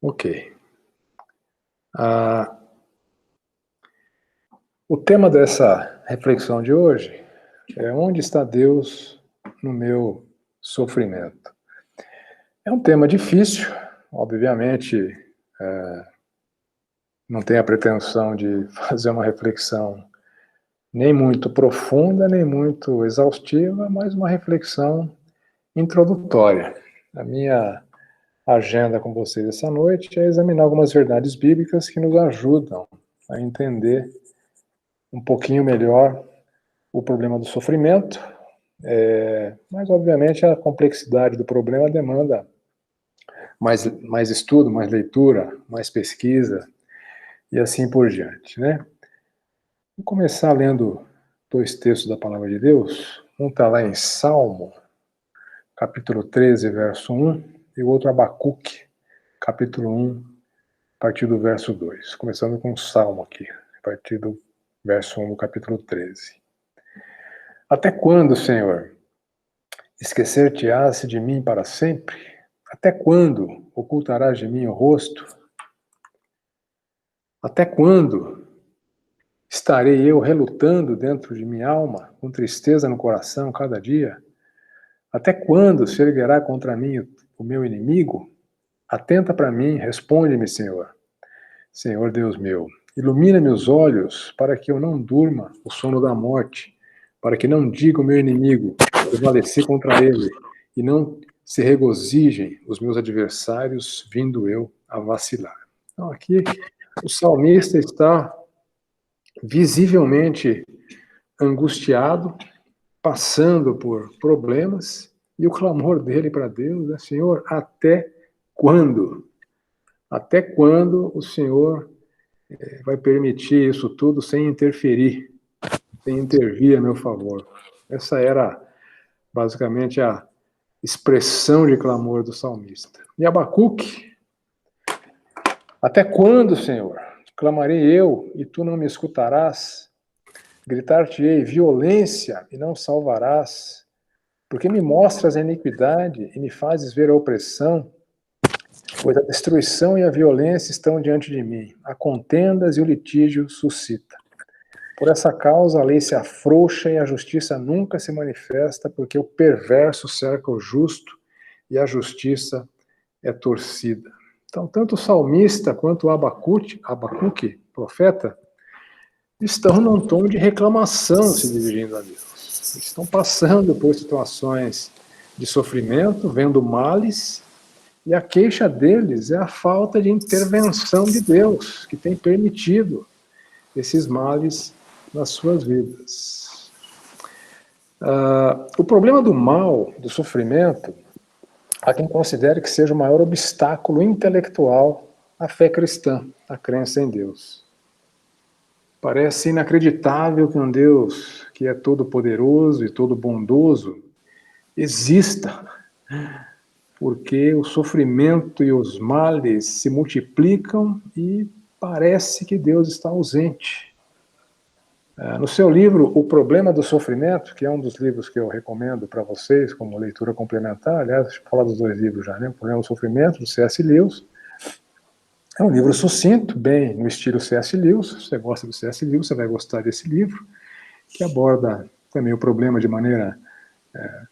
Ok. O tema dessa reflexão de hoje é: onde está Deus no meu sofrimento? É um tema difícil, obviamente, não tenho a pretensão de fazer uma reflexão nem muito profunda, nem muito exaustiva, mas uma reflexão introdutória. A minha agenda com vocês essa noite é examinar algumas verdades bíblicas que nos ajudam a entender um pouquinho melhor o problema do sofrimento, mas obviamente a complexidade do problema demanda mais estudo, mais leitura, mais pesquisa e assim por diante, né? Vou começar lendo dois textos da Palavra de Deus. Um está lá em Salmo, capítulo 13, verso 1, e o outro Abacuque, capítulo 1, a partir do verso 2. Começando com o Salmo aqui, a partir do verso 1 do capítulo 13. Até quando, Senhor, esquecer-te-ás de mim para sempre? Até quando ocultarás de mim o rosto? Até quando estarei eu relutando dentro de minha alma, com tristeza no coração cada dia? Até quando se erguerá contra mim o meu inimigo? Atenta para mim, responde-me, Senhor. Senhor Deus meu, ilumina meus olhos para que eu não durma o sono da morte, para que não diga o meu inimigo, prevaleci contra ele, e não se regozijem os meus adversários, vindo eu a vacilar. Então, aqui o salmista está visivelmente angustiado, passando por problemas, e o clamor dele para Deus é: Senhor, até quando? Até quando o Senhor vai permitir isso tudo sem interferir, sem intervir a meu favor? Essa era basicamente a expressão de clamor do salmista. E Abacuque: até quando, Senhor? Clamarei eu e tu não me escutarás? Gritar-te-ei violência e não salvarás? Porque me mostras a iniquidade e me fazes ver a opressão? Pois a destruição e a violência estão diante de mim, há contendas e o litígio suscita. Por essa causa a lei se afrouxa e a justiça nunca se manifesta, porque o perverso cerca o justo e a justiça é torcida. Então, tanto o salmista quanto o Abacuque, profeta, estão num tom de reclamação se dirigindo a Deus. Eles estão passando por situações de sofrimento, vendo males, e a queixa deles é a falta de intervenção de Deus, que tem permitido esses males nas suas vidas. O problema do mal, do sofrimento, há quem considere que seja o maior obstáculo intelectual à fé cristã, à crença em Deus. Parece inacreditável que um Deus que é todo poderoso e todo bondoso exista, porque o sofrimento e os males se multiplicam e parece que Deus está ausente. No seu livro O Problema do Sofrimento, que é um dos livros que eu recomendo para vocês como leitura complementar, aliás, deixa eu falar dos dois livros já, né? O Problema do Sofrimento, do C.S. Lewis. É um livro sucinto, bem no estilo C.S. Lewis. Se você gosta do C.S. Lewis, você vai gostar desse livro, que aborda também o problema de maneira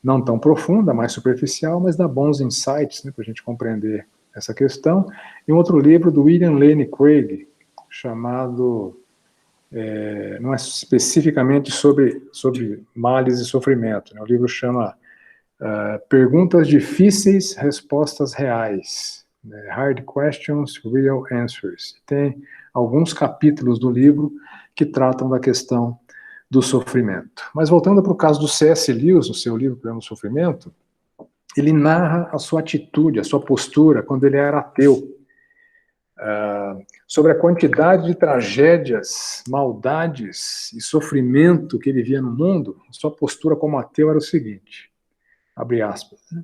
não tão profunda, mais superficial, mas dá bons insights, né, para a gente compreender essa questão. E um outro livro do William Lane Craig, chamado, não é especificamente sobre males e sofrimento, né? O livro chama Perguntas Difíceis, Respostas Reais, né? Hard Questions, Real Answers. Tem alguns capítulos do livro que tratam da questão do sofrimento. Mas voltando para o caso do C.S. Lewis, no seu livro Problema do Sofrimento, ele narra a sua atitude, a sua postura quando ele era ateu, sobre a quantidade de tragédias, maldades e sofrimento que ele via no mundo. A sua postura como ateu era o seguinte, abre aspas, né?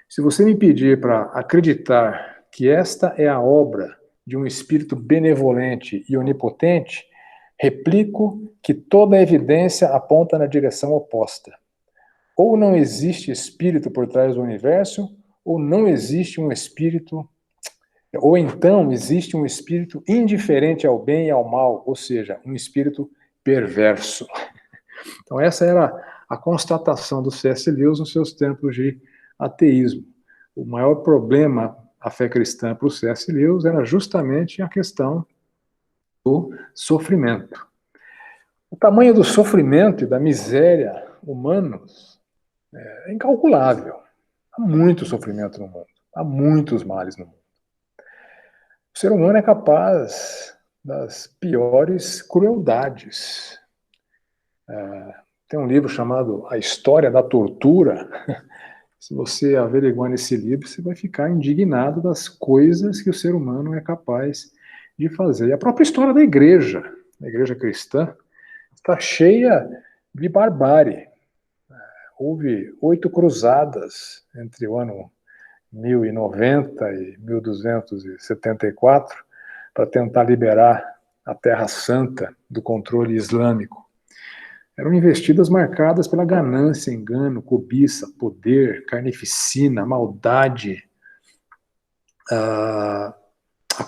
Se você me pedir para acreditar que esta é a obra de um espírito benevolente e onipotente, replico que toda a evidência aponta na direção oposta. Ou não existe espírito por trás do universo, ou não existe um espírito, Ou então existe um espírito indiferente ao bem e ao mal, ou seja, um espírito perverso. Então essa era a constatação do C.S. Lewis nos seus tempos de ateísmo. O maior problema da fé cristã para o C.S. Lewis era justamente a questão do sofrimento. O tamanho do sofrimento e da miséria humanos é incalculável. Há muito sofrimento no mundo, há muitos males no mundo. O ser humano é capaz das piores crueldades. Tem um livro chamado A História da Tortura. Se você averiguar nesse livro, você vai ficar indignado das coisas que o ser humano é capaz de fazer. E a própria história da igreja cristã, está cheia de barbárie. Houve 8 cruzadas entre o ano 1090 e 1274 para tentar liberar a Terra Santa do controle islâmico. Eram investidas marcadas pela ganância, engano, cobiça, poder, carnificina, maldade. A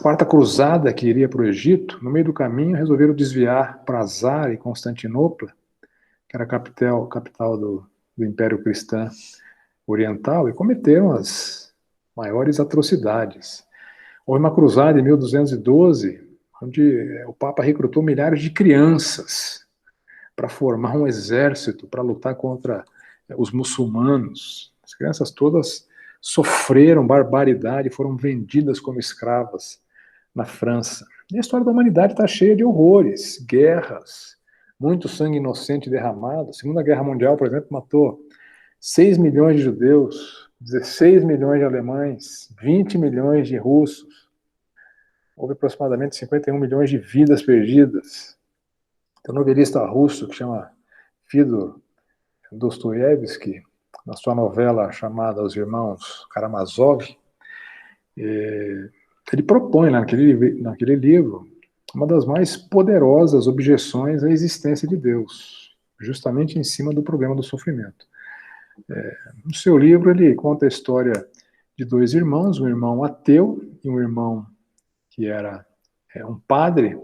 quarta cruzada, que iria para o Egito, no meio do caminho resolveram desviar para Azar e Constantinopla, que era a capital do Império Cristão Oriental, e cometeram as maiores atrocidades. Houve uma cruzada em 1212, onde o Papa recrutou milhares de crianças para formar um exército, para lutar contra os muçulmanos. As crianças todas sofreram barbaridade, foram vendidas como escravas na França. E a história da humanidade está cheia de horrores, guerras, muito sangue inocente derramado. A Segunda Guerra Mundial, por exemplo, matou 6 milhões de judeus, 16 milhões de alemães, 20 milhões de russos. Houve aproximadamente 51 milhões de vidas perdidas. Tem um novelista russo que chama Fyodor Dostoiévski, na sua novela chamada Os Irmãos Karamazov, ele propõe naquele livro uma das mais poderosas objeções à existência de Deus, justamente em cima do problema do sofrimento. No seu livro ele conta a história de 2 irmãos, um irmão ateu e um irmão que era um padre.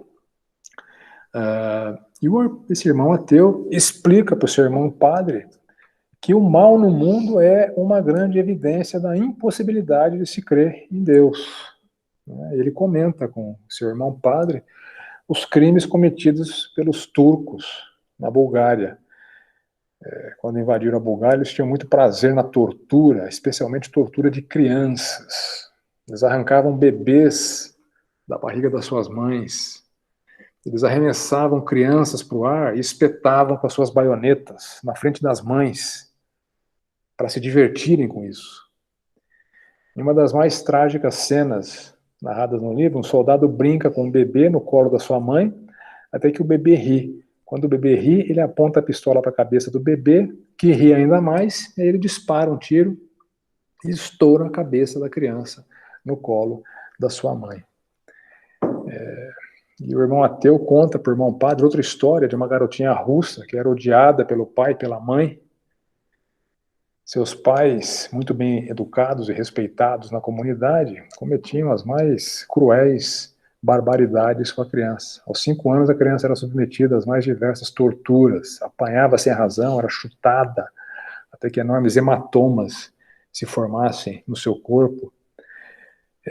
Esse irmão ateu explica para o seu irmão padre que o mal no mundo é uma grande evidência da impossibilidade de se crer em Deus. Ele comenta com o seu irmão padre os crimes cometidos pelos turcos na Bulgária. Quando invadiram a Bulgária, eles tinham muito prazer na tortura, especialmente tortura de crianças. Eles arrancavam bebês da barriga das suas mães. Eles arremessavam crianças para o ar e espetavam com as suas baionetas na frente das mães, para se divertirem com isso. Em uma das mais trágicas cenas narradas no livro, um soldado brinca com um bebê no colo da sua mãe, até que o bebê ri. Quando o bebê ri, ele aponta a pistola para a cabeça do bebê, que ri ainda mais, e aí ele dispara um tiro e estoura a cabeça da criança no colo da sua mãe. E o irmão ateu conta para o irmão padre outra história de uma garotinha russa que era odiada pelo pai e pela mãe. Seus pais, muito bem educados e respeitados na comunidade, cometiam as mais cruéis barbaridades com a criança. Aos 5 anos, a criança era submetida às mais diversas torturas, apanhava sem razão, era chutada, até que enormes hematomas se formassem no seu corpo.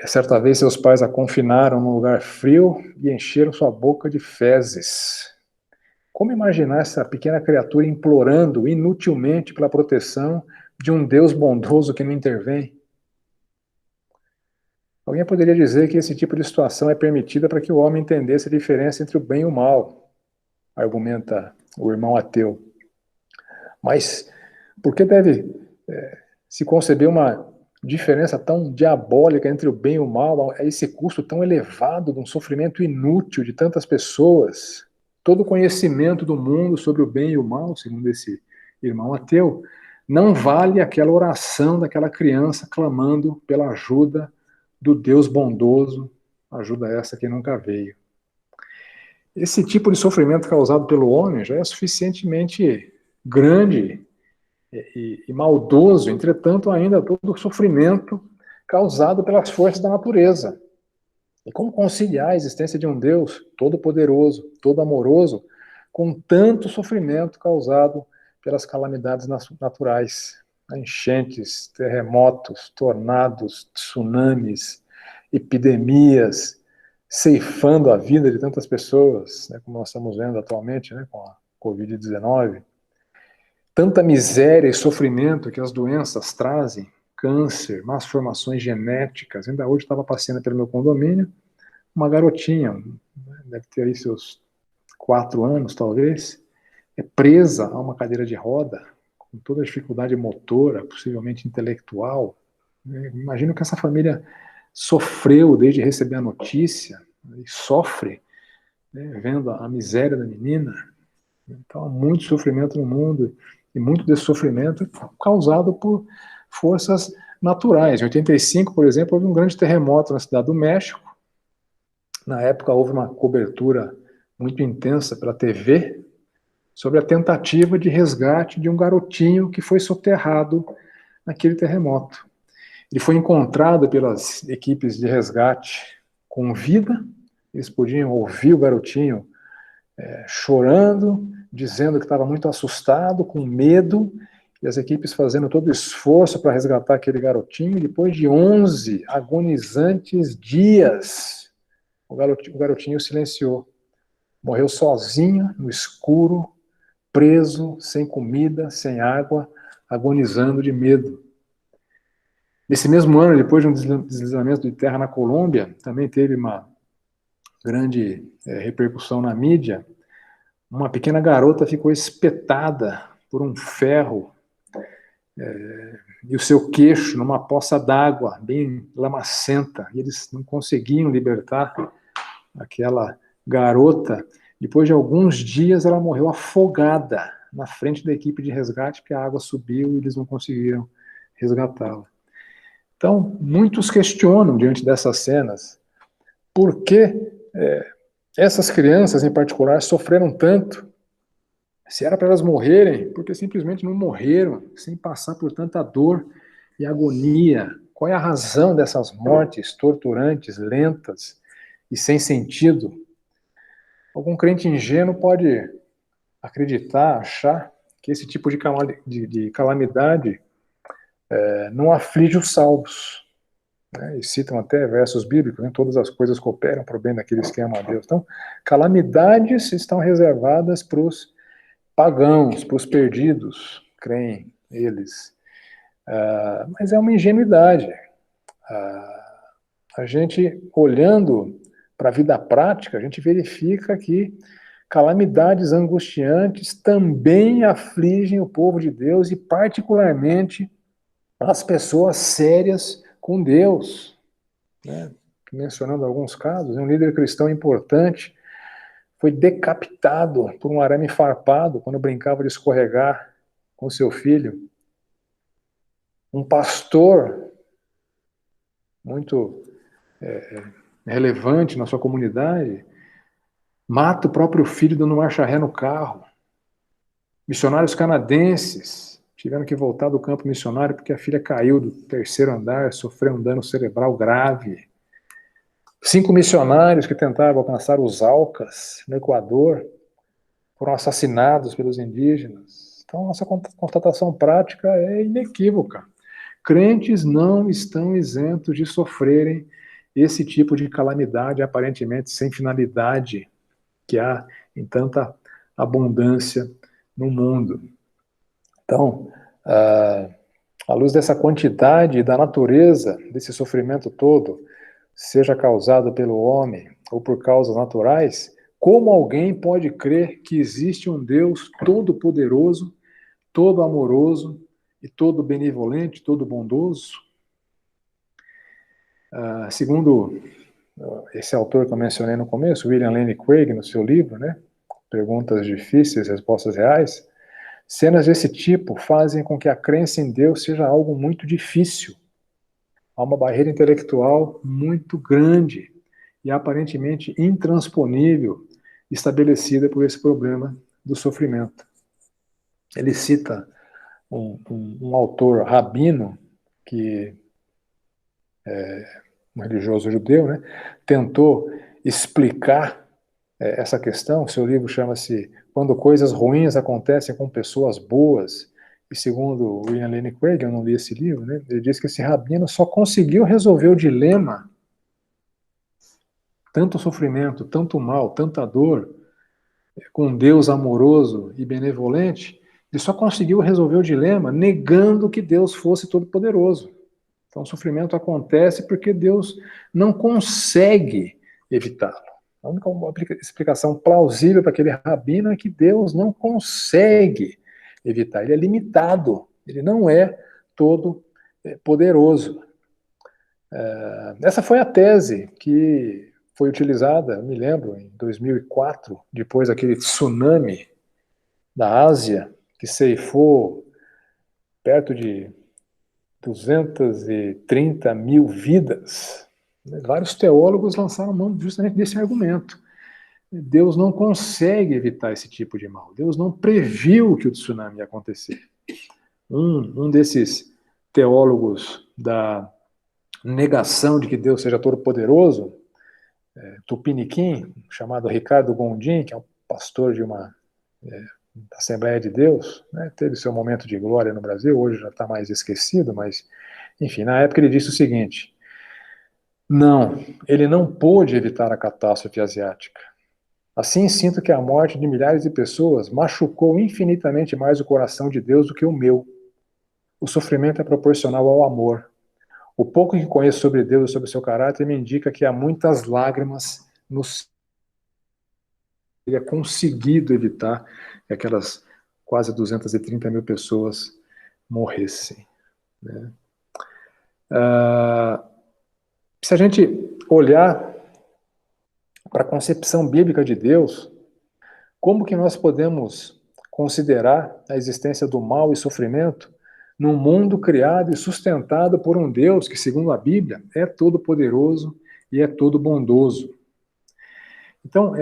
Certa vez, seus pais a confinaram num lugar frio e encheram sua boca de fezes. Como imaginar essa pequena criatura implorando inutilmente pela proteção de um Deus bondoso que não intervém? Alguém poderia dizer que esse tipo de situação é permitida para que o homem entendesse a diferença entre o bem e o mal, argumenta o irmão ateu. Mas por que deve se conceber uma diferença tão diabólica entre o bem e o mal, a esse custo tão elevado de um sofrimento inútil de tantas pessoas? Todo o conhecimento do mundo sobre o bem e o mal, segundo esse irmão ateu, não vale aquela oração daquela criança clamando pela ajuda do Deus bondoso, ajuda essa que nunca veio. Esse tipo de sofrimento causado pelo homem já é suficientemente grande e maldoso, entretanto, ainda todo o sofrimento causado pelas forças da natureza. E como conciliar a existência de um Deus todo-poderoso, todo-amoroso, com tanto sofrimento causado pelas calamidades naturais, enchentes, terremotos, tornados, tsunamis, epidemias, ceifando a vida de tantas pessoas, né, como nós estamos vendo atualmente, né, com a Covid-19, tanta miséria e sofrimento que as doenças trazem, câncer, más formações genéticas. Ainda hoje estava passeando pelo meu condomínio, uma garotinha, deve ter aí seus 4 anos, talvez, é presa a uma cadeira de roda, com toda a dificuldade motora, possivelmente intelectual. Imagino que essa família sofreu desde receber a notícia, e sofre, né, vendo a miséria da menina. Então, há muito sofrimento no mundo, e muito desse sofrimento é causado por forças naturais. Em 85, por exemplo, houve um grande terremoto na cidade do México. Na época, houve uma cobertura muito intensa pela TV sobre a tentativa de resgate de um garotinho que foi soterrado naquele terremoto. Ele foi encontrado pelas equipes de resgate com vida, eles podiam ouvir o garotinho chorando, dizendo que estava muito assustado, com medo, e as equipes fazendo todo o esforço para resgatar aquele garotinho. Depois de 11 agonizantes dias, o garotinho silenciou. Morreu sozinho, no escuro, preso, sem comida, sem água, agonizando de medo. Nesse mesmo ano, depois de um deslizamento de terra na Colômbia, também teve uma grande repercussão na mídia. Uma pequena garota ficou espetada por um ferro e o seu queixo numa poça d'água bem lamacenta. E eles não conseguiam libertar aquela garota. Depois de alguns dias, ela morreu afogada na frente da equipe de resgate, porque a água subiu e eles não conseguiram resgatá-la. Então, muitos questionam diante dessas cenas por que essas crianças, em particular, sofreram tanto. Se era para elas morrerem, porque simplesmente não morreram, sem passar por tanta dor e agonia. Qual é a razão dessas mortes torturantes, lentas e sem sentido? Algum crente ingênuo pode acreditar, achar que esse tipo de calamidade não aflige os salvos. Né? E citam até versos bíblicos, né? Todas as coisas cooperam para o bem daqueles que amam a Deus. Então, calamidades estão reservadas para os pagãos, para os perdidos, creem eles. Mas é uma ingenuidade. A gente, olhando para a vida prática, a gente verifica que calamidades angustiantes também afligem o povo de Deus e, particularmente, as pessoas sérias com Deus. Né? Mencionando alguns casos, um líder cristão importante foi decapitado por um arame farpado quando brincava de escorregar com seu filho. Um pastor muito relevante na sua comunidade mata o próprio filho dando marcha ré no carro. Missionários canadenses tiveram que voltar do campo missionário porque a filha caiu do 3º andar, sofreu um dano cerebral grave. 5 missionários que tentavam alcançar os Aucas, no Equador, foram assassinados pelos indígenas. Então, nossa constatação prática é inequívoca. Crentes não estão isentos de sofrerem esse tipo de calamidade aparentemente sem finalidade que há em tanta abundância no mundo. Então, à luz dessa quantidade e da natureza desse sofrimento todo, seja causado pelo homem ou por causas naturais, como alguém pode crer que existe um Deus todo-poderoso, todo-amoroso e todo-benevolente, todo-bondoso? Segundo esse autor que eu mencionei no começo, William Lane Craig, no seu livro, né, Perguntas Difíceis, Respostas Reais, cenas desse tipo fazem com que a crença em Deus seja algo muito difícil. Há uma barreira intelectual muito grande e aparentemente intransponível estabelecida por esse problema do sofrimento. Ele cita um autor rabino que um religioso judeu, né, tentou explicar essa questão. Seu livro chama-se Quando Coisas Ruins Acontecem com Pessoas Boas. E segundo William Lane Craig, eu não li esse livro, né, ele diz que esse rabino só conseguiu resolver o dilema, tanto sofrimento, tanto mal, tanta dor, com um Deus amoroso e benevolente, ele só conseguiu resolver o dilema negando que Deus fosse todo-poderoso. Então, o sofrimento acontece porque Deus não consegue evitá-lo. A única explicação plausível para aquele rabino é que Deus não consegue evitar. Ele é limitado. Ele não é todo poderoso. Essa foi a tese que foi utilizada, me lembro, em 2004, depois daquele tsunami da Ásia, que ceifou perto de 230 mil vidas. Vários teólogos lançaram mão justamente desse argumento. Deus não consegue evitar esse tipo de mal. Deus não previu que o tsunami ia acontecer. Um desses teólogos da negação de que Deus seja todo-poderoso, tupiniquim, chamado Ricardo Gondim, que é um pastor de uma Assembleia de Deus, né, teve seu momento de glória no Brasil, hoje já está mais esquecido, mas, enfim, na época ele disse o seguinte: não, ele não pôde evitar a catástrofe asiática. Assim sinto que a morte de milhares de pessoas machucou infinitamente mais o coração de Deus do que o meu. O sofrimento é proporcional ao amor. O pouco que conheço sobre Deus e sobre seu caráter me indica que há muitas lágrimas no teria conseguido evitar que aquelas quase 230 mil pessoas morressem. Né? Se a gente olhar para a concepção bíblica de Deus, como que nós podemos considerar a existência do mal e sofrimento num mundo criado e sustentado por um Deus que, segundo a Bíblia, é todo-poderoso e é todo bondoso? Então,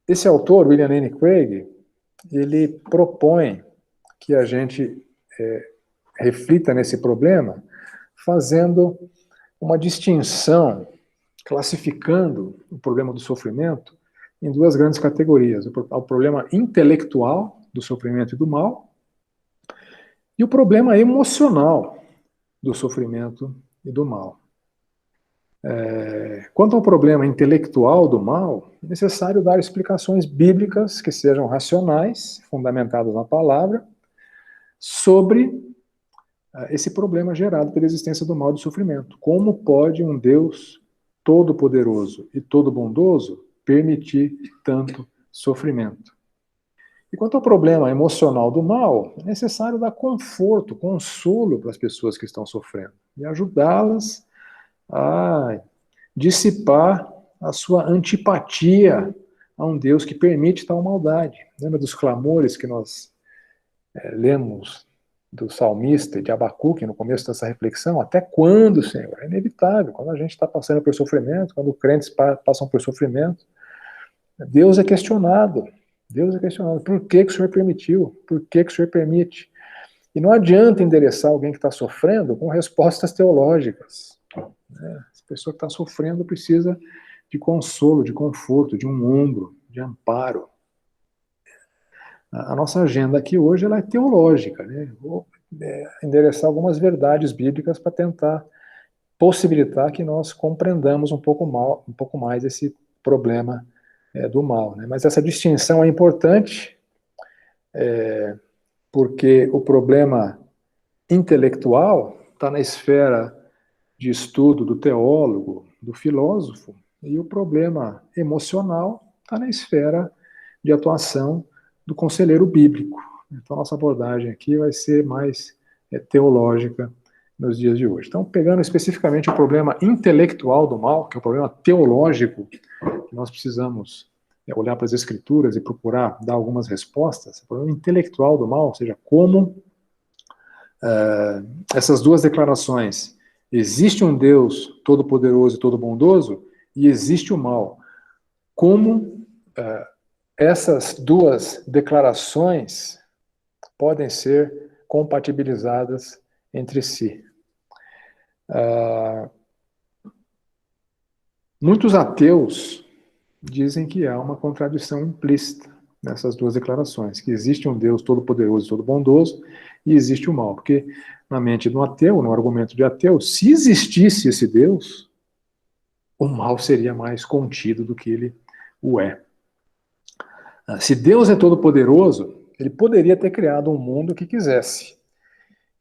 esse autor, William Lane Craig, ele propõe que a gente reflita nesse problema fazendo uma distinção, classificando o problema do sofrimento em duas grandes categorias: o problema intelectual do sofrimento e do mal e o problema emocional do sofrimento e do mal. Quanto ao problema intelectual do mal, é necessário dar explicações bíblicas que sejam racionais, fundamentadas na palavra, sobre esse problema gerado pela existência do mal e do sofrimento. Como pode um Deus todo-poderoso e todo-bondoso permitir tanto sofrimento? E quanto ao problema emocional do mal, é necessário dar conforto, consolo para as pessoas que estão sofrendo e ajudá-las a dissipar a sua antipatia a um Deus que permite tal maldade. Lembra dos clamores que nós lemos do salmista e de Abacuque no começo dessa reflexão? Até quando, Senhor? É inevitável. Quando a gente está passando por sofrimento, quando crentes passam por sofrimento, Deus é questionado. Deus é questionado. Por que o Senhor permitiu? Por que o Senhor permite? E não adianta endereçar alguém que está sofrendo com respostas teológicas. Essa pessoa que está sofrendo precisa de consolo, de conforto, de um ombro, de amparo. A nossa agenda aqui hoje ela é teológica, né? Vou endereçar algumas verdades bíblicas para tentar possibilitar que nós compreendamos um pouco mais esse problema do mal, né? Mas essa distinção é importante, porque o problema intelectual está na esfera de estudo do teólogo, do filósofo, e o problema emocional está na esfera de atuação do conselheiro bíblico. Então, nossa abordagem aqui vai ser mais teológica nos dias de hoje. Então, pegando especificamente o problema intelectual do mal, que é o problema teológico, que nós precisamos olhar para as escrituras e procurar dar algumas respostas, o problema intelectual do mal, ou seja, como essas duas declarações, existe um Deus todo-poderoso e todo-bondoso, e existe o mal. Como essas duas declarações podem ser compatibilizadas entre si. Muitos ateus dizem que há uma contradição implícita nessas duas declarações, que existe um Deus todo-poderoso e todo-bondoso e existe o mal, porque na mente do ateu, no argumento de ateu, se existisse esse Deus, o mal seria mais contido do que ele o é. Se Deus é todo-poderoso, ele poderia ter criado um mundo que quisesse.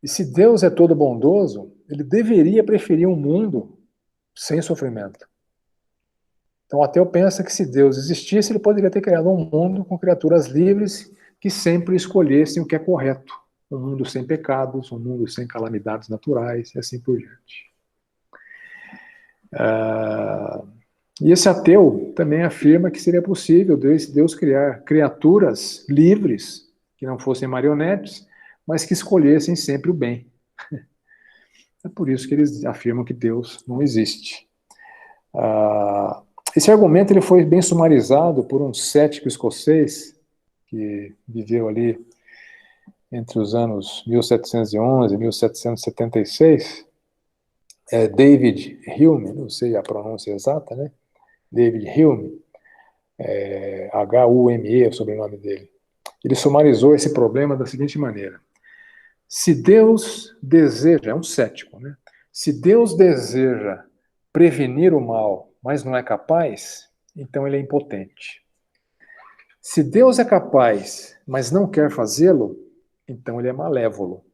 E se Deus é todo-bondoso, ele deveria preferir um mundo sem sofrimento. Então, o ateu pensa que se Deus existisse, ele poderia ter criado um mundo com criaturas livres que sempre escolhessem o que é correto. Um mundo sem pecados, um mundo sem calamidades naturais e assim por diante. E esse ateu também afirma que seria possível Deus criar criaturas livres, que não fossem marionetes, mas que escolhessem sempre o bem. É por isso que eles afirmam que Deus não existe. Esse argumento ele foi bem sumarizado por um cético escocês que viveu ali entre os anos 1711 e 1776, David Hume, não sei a pronúncia exata, né? David Hume, Hume é o sobrenome dele. Ele sumarizou esse problema da seguinte maneira: se Deus deseja, é um cético, né? Se Deus deseja prevenir o mal, mas não é capaz, então ele é impotente. Se Deus é capaz, mas não quer fazê-lo, então ele é malévolo.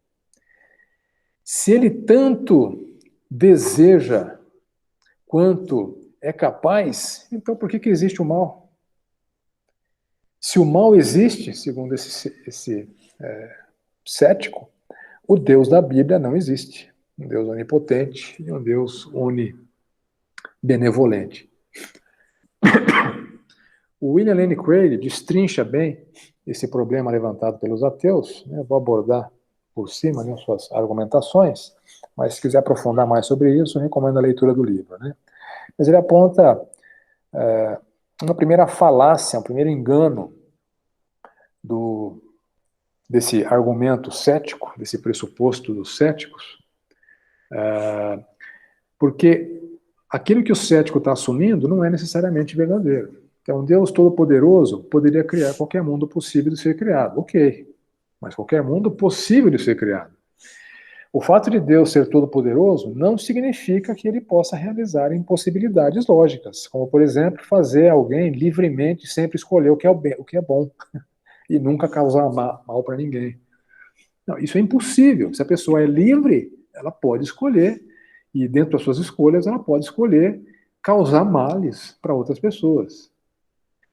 Se ele tanto deseja quanto é capaz, então por que existe o mal? Se o mal existe, segundo esse cético, o Deus da Bíblia não existe. Um Deus onipotente e um Deus onibenevolente. O William Lane Craig destrincha bem esse problema levantado pelos ateus. Eu vou abordar por cima, né, suas argumentações, mas se quiser aprofundar mais sobre isso, eu recomendo a leitura do livro, né? Mas ele aponta uma primeira falácia, um primeiro engano desse argumento cético, desse pressuposto dos céticos, porque aquilo que o cético está assumindo não é necessariamente verdadeiro. Então, Deus Todo-Poderoso poderia criar qualquer mundo possível de ser criado. Ok, mas qualquer mundo possível de ser criado. O fato de Deus ser todo-poderoso não significa que ele possa realizar impossibilidades lógicas, como, por exemplo, fazer alguém livremente sempre escolher o que é bom e nunca causar mal para ninguém. Não, isso é impossível. Se a pessoa é livre, ela pode escolher, e dentro das suas escolhas, ela pode escolher causar males para outras pessoas.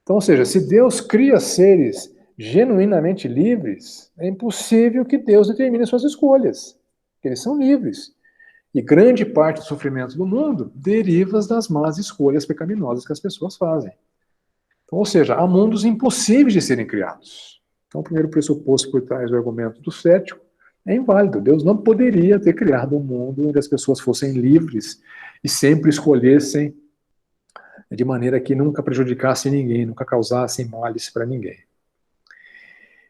Então, ou seja, se Deus cria seres genuinamente livres, é impossível que Deus determine suas escolhas. Eles são livres. E grande parte do sofrimento do mundo deriva das más escolhas pecaminosas que as pessoas fazem. Então, ou seja, há mundos impossíveis de serem criados. Então, o primeiro pressuposto por trás do argumento do cético é inválido. Deus não poderia ter criado um mundo onde as pessoas fossem livres e sempre escolhessem de maneira que nunca prejudicasse ninguém, nunca causassem males para ninguém.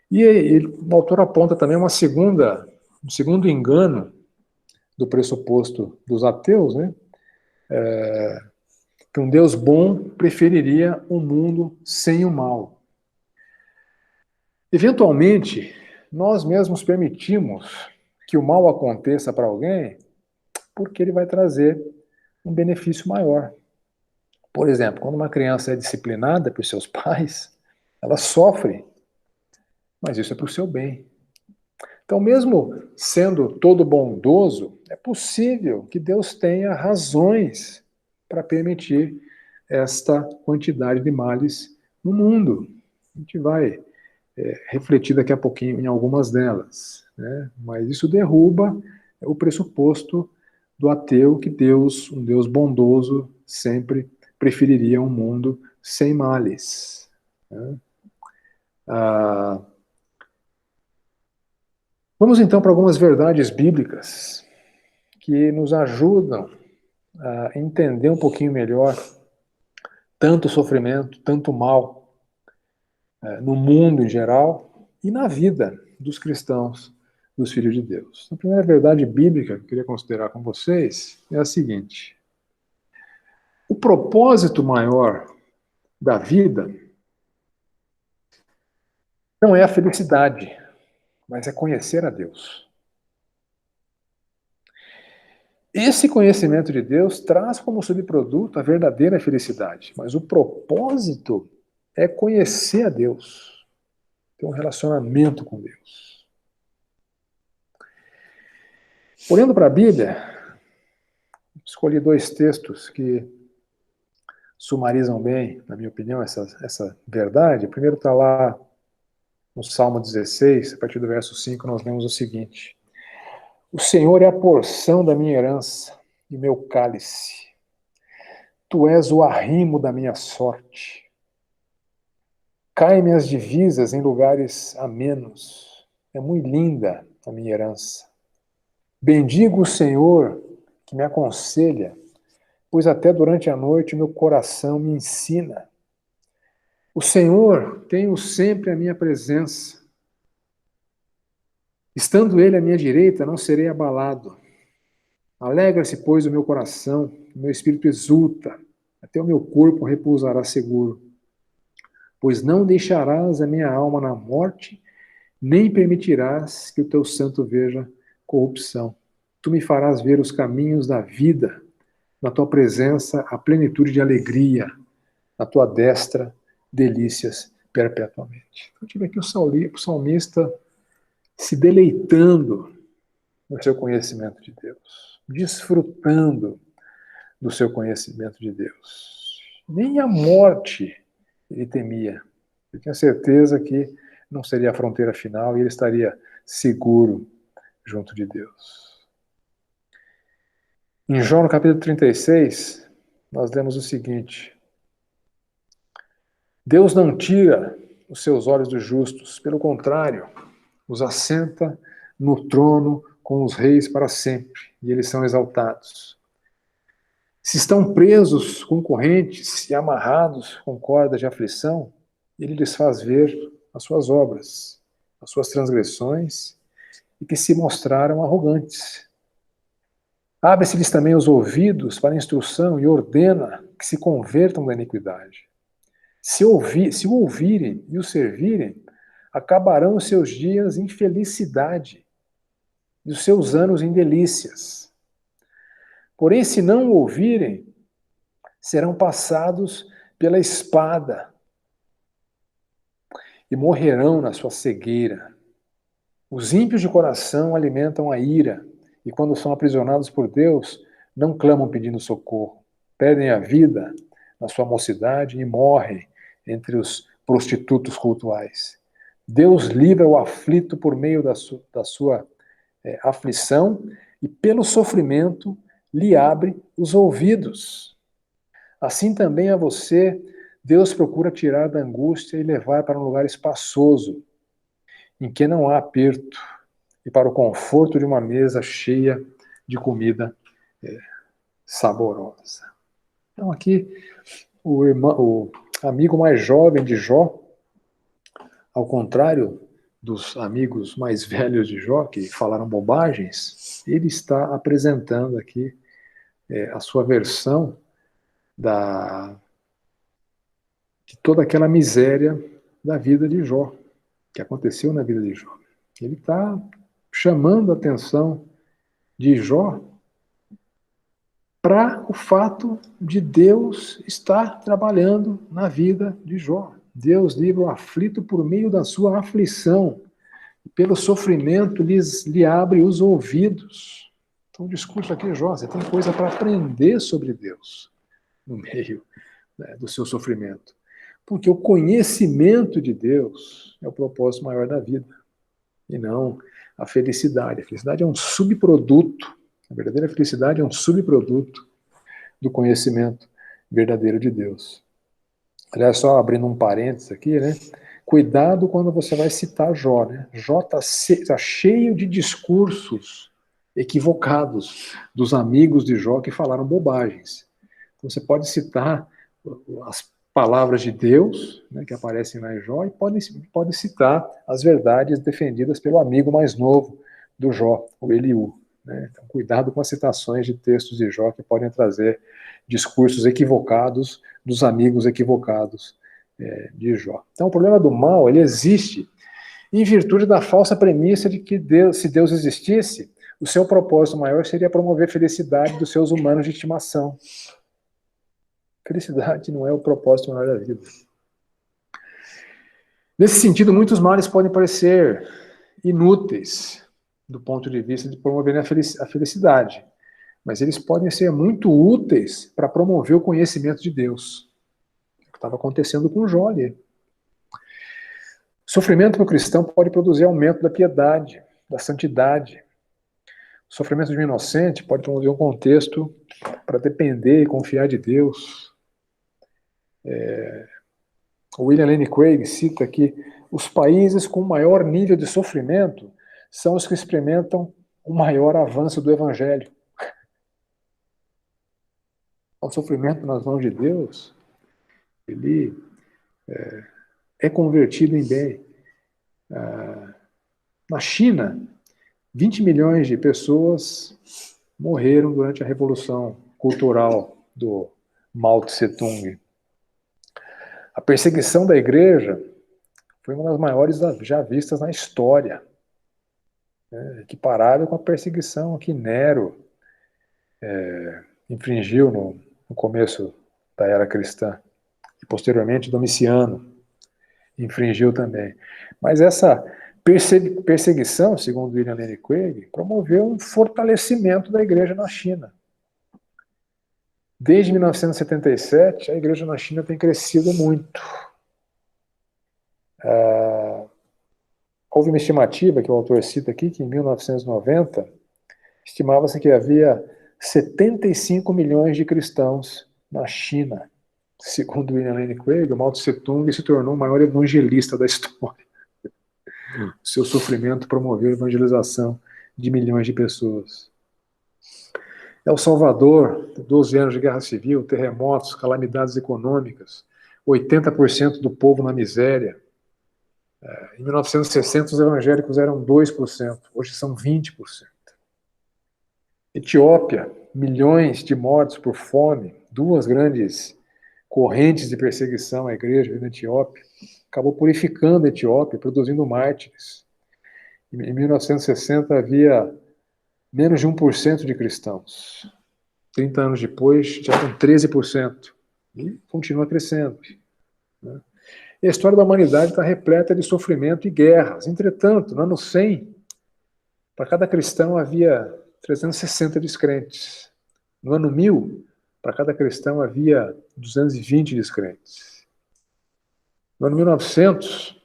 E o autor aponta também um segundo engano do pressuposto dos ateus, né? Que um Deus bom preferiria um mundo sem o mal. Eventualmente, nós mesmos permitimos que o mal aconteça para alguém porque ele vai trazer um benefício maior. Por exemplo, quando uma criança é disciplinada por seus pais, ela sofre, mas isso é para o seu bem. Então, mesmo sendo todo bondoso, é possível que Deus tenha razões para permitir esta quantidade de males no mundo. A gente vai refletir daqui a pouquinho em algumas delas, né? Mas isso derruba o pressuposto do ateu que Deus, um Deus bondoso, sempre preferiria um mundo sem males, né? Vamos então para algumas verdades bíblicas que nos ajudam a entender um pouquinho melhor tanto sofrimento, tanto mal no mundo em geral e na vida dos cristãos, dos filhos de Deus. A primeira verdade bíblica que eu queria considerar com vocês é a seguinte: O propósito maior da vida não é a felicidade, mas é conhecer a Deus. Esse conhecimento de Deus traz como subproduto a verdadeira felicidade, mas o propósito é conhecer a Deus, ter um relacionamento com Deus. Olhando para a Bíblia, escolhi 2 textos que sumarizam bem, na minha opinião, essa verdade. O primeiro está lá no Salmo 16, a partir do verso 5, nós lemos o seguinte: O Senhor é a porção da minha herança e meu cálice. Tu és o arrimo da minha sorte. Caem-me as divisas em lugares amenos. É muito linda a minha herança. Bendigo o Senhor que me aconselha, pois até durante a noite meu coração me ensina. O Senhor tem sempre a minha presença. Estando Ele à minha direita, não serei abalado. Alegra-se, pois, o meu coração, o meu espírito exulta, até o meu corpo repousará seguro. Pois não deixarás a minha alma na morte, nem permitirás que o teu santo veja corrupção. Tu me farás ver os caminhos da vida, na tua presença a plenitude de alegria, na tua destra delícias perpetuamente. Eu tive aqui o salmista se deleitando no seu conhecimento de Deus, desfrutando do seu conhecimento de Deus. Nem a morte ele temia. Ele tinha certeza que não seria a fronteira final e ele estaria seguro junto de Deus. Em Jó, no capítulo 36, nós lemos o seguinte: Deus não tira os seus olhos dos justos, pelo contrário, os assenta no trono com os reis para sempre, e eles são exaltados. Se estão presos com correntes e amarrados com cordas de aflição, ele lhes faz ver as suas obras, as suas transgressões, e que se mostraram arrogantes. Abre-se-lhes também os ouvidos para a instrução e ordena que se convertam da iniquidade. Se o ouvirem e o servirem, acabarão os seus dias em felicidade e os seus anos em delícias. Porém, se não o ouvirem, serão passados pela espada e morrerão na sua cegueira. Os ímpios de coração alimentam a ira, e quando são aprisionados por Deus, não clamam pedindo socorro. Perdem a vida na sua mocidade e morrem entre os prostitutos cultuais. Deus livra o aflito por meio da sua aflição e, pelo sofrimento, lhe abre os ouvidos. Assim também a você, Deus procura tirar da angústia e levar para um lugar espaçoso, em que não há aperto, e para o conforto de uma mesa cheia de comida saborosa. Então aqui, o amigo mais jovem de Jó, ao contrário dos amigos mais velhos de Jó, que falaram bobagens, ele está apresentando aqui a sua versão de toda aquela miséria da vida de Jó, que aconteceu na vida de Jó. Ele está chamando a atenção de Jó para o fato de Deus estar trabalhando na vida de Jó. Deus livra o aflito por meio da sua aflição. Pelo sofrimento lhe abre os ouvidos. Então o discurso aqui, Jó, você tem coisa para aprender sobre Deus no meio do seu sofrimento. Porque o conhecimento de Deus é o propósito maior da vida. E não a felicidade. A felicidade é um subproduto. A verdadeira felicidade é um subproduto do conhecimento verdadeiro de Deus. Aliás, só abrindo um parênteses aqui, né? Cuidado quando você vai citar Jó, né? Jó está cheio de discursos equivocados dos amigos de Jó que falaram bobagens. Então, você pode citar as palavras de Deus, né, que aparecem lá em Jó, e pode citar as verdades defendidas pelo amigo mais novo do Jó, o Eliú. né? Então, cuidado com as citações de textos de Jó que podem trazer discursos equivocados dos amigos equivocados de Jó. Então, o problema do mal, ele existe em virtude da falsa premissa de que Deus, se Deus existisse, o seu propósito maior seria promover a felicidade dos seus humanos de estimação. Felicidade não é o propósito maior da vida. Nesse sentido, muitos males podem parecer inúteis do ponto de vista de promover a felicidade, mas eles podem ser muito úteis para promover o conhecimento de Deus. É o que estava acontecendo com Jó ali. Sofrimento para o cristão pode produzir aumento da piedade, da santidade. O sofrimento de um inocente pode promover um contexto para depender e confiar de Deus. O William Lane Craig cita que os países com maior nível de sofrimento são os que experimentam o maior avanço do Evangelho. O sofrimento nas mãos de Deus, ele é convertido em bem. Na China, 20 milhões de pessoas morreram durante a Revolução Cultural do Mao Tse-tung. A perseguição da igreja foi uma das maiores já vistas na história, equiparável com a perseguição que Nero infringiu no começo da era cristã, e posteriormente Domiciano infringiu também. Mas essa perseguição, segundo William Lane Craig, promoveu um fortalecimento da igreja na China. Desde 1977, a igreja na China tem crescido muito. Houve uma estimativa que o autor cita aqui, que em 1990, estimava-se que havia 75 milhões de cristãos na China. Segundo William Lane Craig, o Mao Tse-tung se tornou o maior evangelista da história. O seu sofrimento promoveu a evangelização de milhões de pessoas. El Salvador, 12 anos de guerra civil, terremotos, calamidades econômicas, 80% do povo na miséria. Em 1960, os evangélicos eram 2%, hoje são 20%. Etiópia, milhões de mortos por fome, duas grandes correntes de perseguição à igreja na Etiópia, acabou purificando a Etiópia, produzindo mártires. Em 1960 havia menos de 1% de cristãos. 30 anos depois, já tem 13%. E continua crescendo. Né? E a história da humanidade está repleta de sofrimento e guerras. Entretanto, no ano 100, para cada cristão havia 360 descrentes. No ano 1000, para cada cristão havia 220 descrentes. No ano 1900,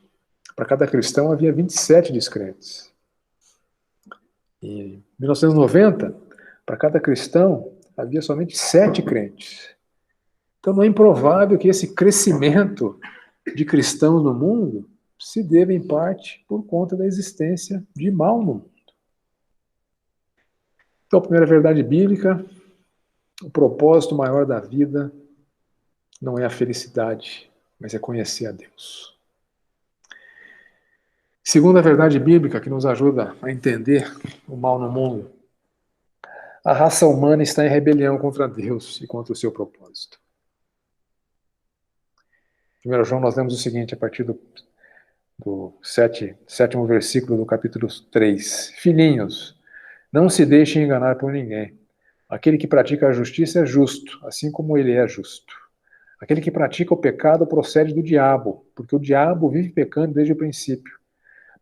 para cada cristão havia 27 descrentes. Em 1990, para cada cristão havia somente 7 crentes. Então não é improvável que esse crescimento de cristãos no mundo se deva em parte por conta da existência de mal no mundo. Então, a primeira verdade bíblica, o propósito maior da vida não é a felicidade, mas é conhecer a Deus. Segunda verdade bíblica que nos ajuda a entender o mal no mundo, a raça humana está em rebelião contra Deus e contra o seu propósito. Em 1 João nós lemos o seguinte, a partir do sétimo versículo do capítulo 3. Filhinhos, não se deixem enganar por ninguém. Aquele que pratica a justiça é justo, assim como ele é justo. Aquele que pratica o pecado procede do diabo, porque o diabo vive pecando desde o princípio.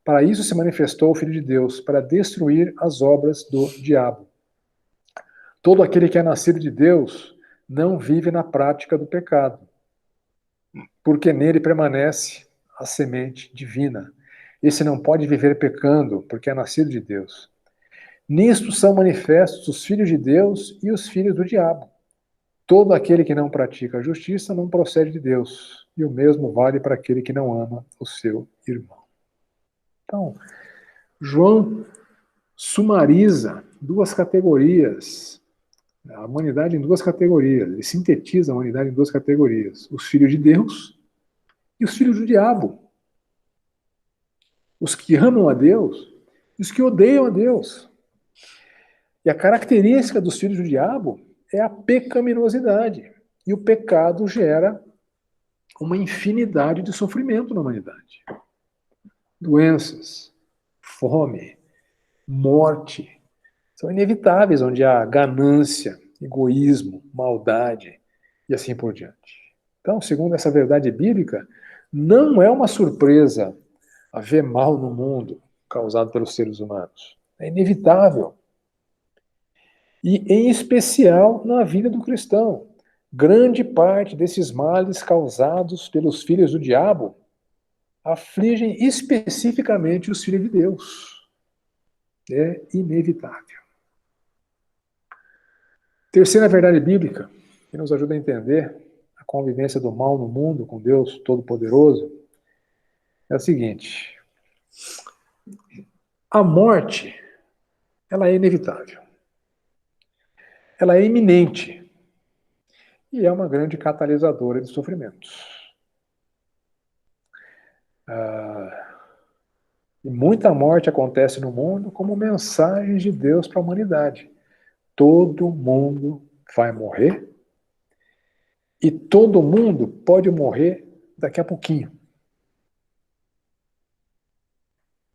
Para isso se manifestou o Filho de Deus, para destruir as obras do diabo. Todo aquele que é nascido de Deus não vive na prática do pecado, porque nele permanece a semente divina. Esse não pode viver pecando, porque é nascido de Deus. Nisto são manifestos os filhos de Deus e os filhos do diabo. Todo aquele que não pratica a justiça não procede de Deus, e o mesmo vale para aquele que não ama o seu irmão. Então, João sumariza duas categorias, a humanidade em duas categorias, ele sintetiza a humanidade em duas categorias, os filhos de Deus e os filhos do diabo. Os que amam a Deus e os que odeiam a Deus. E a característica dos filhos do diabo é a pecaminosidade. E o pecado gera uma infinidade de sofrimento na humanidade. Doenças, fome, morte, são inevitáveis onde há ganância, egoísmo, maldade e assim por diante. Então, segundo essa verdade bíblica, não é uma surpresa haver mal no mundo causado pelos seres humanos. É inevitável. E, em especial, na vida do cristão. Grande parte desses males causados pelos filhos do diabo afligem especificamente os filhos de Deus. É inevitável. Terceira verdade bíblica, que nos ajuda a entender a convivência do mal no mundo com Deus Todo-Poderoso, é a seguinte: a morte, ela é inevitável. Ela é iminente e é uma grande catalisadora de sofrimentos. E muita morte acontece no mundo como mensagem de Deus para a humanidade. Todo mundo vai morrer e todo mundo pode morrer daqui a pouquinho.